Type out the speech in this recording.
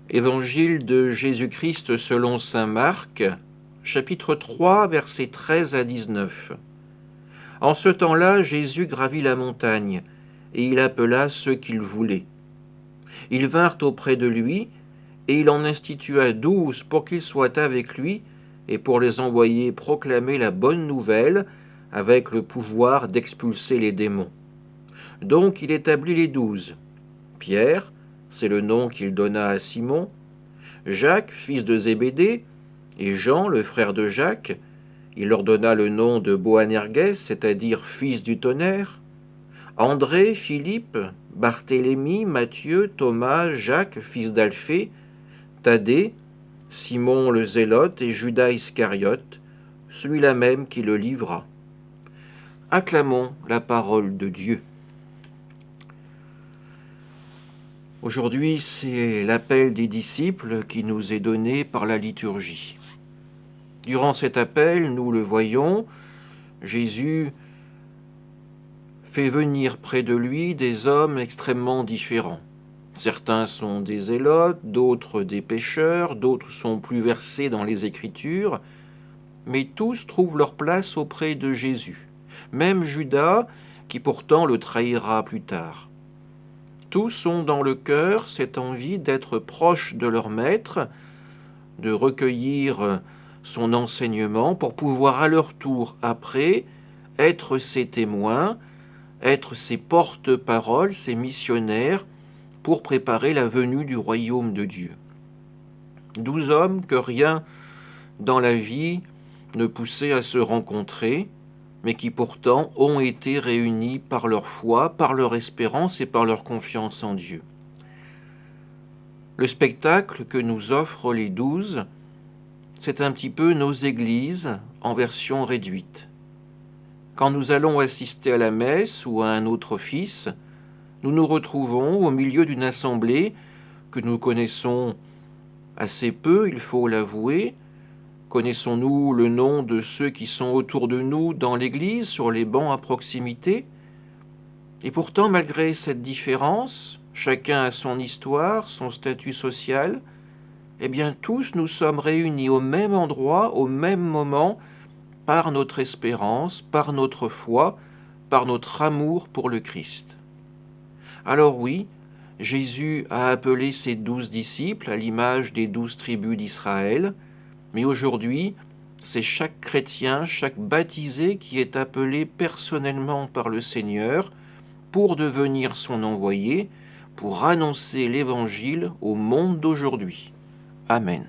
Évangile de Jésus-Christ selon saint Marc, chapitre 3, versets 13 à 19. En ce temps-là, Jésus gravit la montagne, et il appela ceux qu'il voulait. Ils vinrent auprès de lui, et il en institua 12 pour qu'ils soient avec lui, et pour les envoyer proclamer la bonne nouvelle, avec le pouvoir d'expulser les démons. Donc il établit les 12. Pierre, c'est le nom qu'il donna à Simon, Jacques, fils de Zébédée, et Jean, le frère de Jacques. Il leur donna le nom de Boanerges, c'est-à-dire fils du tonnerre. André, Philippe, Barthélemy, Matthieu, Thomas, Jacques, fils d'Alphée, Thaddée, Simon le Zélote et Judas Iscariote, celui-là même qui le livra. Acclamons la parole de Dieu. Aujourd'hui, c'est l'appel des disciples qui nous est donné par la liturgie. Durant cet appel, nous le voyons, Jésus fait venir près de lui des hommes extrêmement différents. Certains sont des zélotes, d'autres des pécheurs, d'autres sont plus versés dans les Écritures, mais tous trouvent leur place auprès de Jésus, même Judas, qui pourtant le trahira plus tard. Tous ont dans le cœur cette envie d'être proches de leur maître, de recueillir son enseignement pour pouvoir à leur tour après être ses témoins, être ses porte-paroles, ses missionnaires pour préparer la venue du royaume de Dieu. 12 hommes que rien dans la vie ne poussait à se rencontrer, mais qui pourtant ont été réunis par leur foi, par leur espérance et par leur confiance en Dieu. Le spectacle que nous offrent les 12, c'est un petit peu nos églises en version réduite. Quand nous allons assister à la messe ou à un autre office, nous nous retrouvons au milieu d'une assemblée que nous connaissons assez peu, il faut l'avouer. Connaissons-nous le nom de ceux qui sont autour de nous dans l'église, sur les bancs à proximité? Et pourtant, malgré cette différence, chacun a son histoire, son statut social, eh bien tous nous sommes réunis au même endroit, au même moment, par notre espérance, par notre foi, par notre amour pour le Christ. Alors oui, Jésus a appelé ses 12 disciples à l'image des 12 tribus d'Israël, mais aujourd'hui, c'est chaque chrétien, chaque baptisé qui est appelé personnellement par le Seigneur pour devenir son envoyé, pour annoncer l'Évangile au monde d'aujourd'hui. Amen.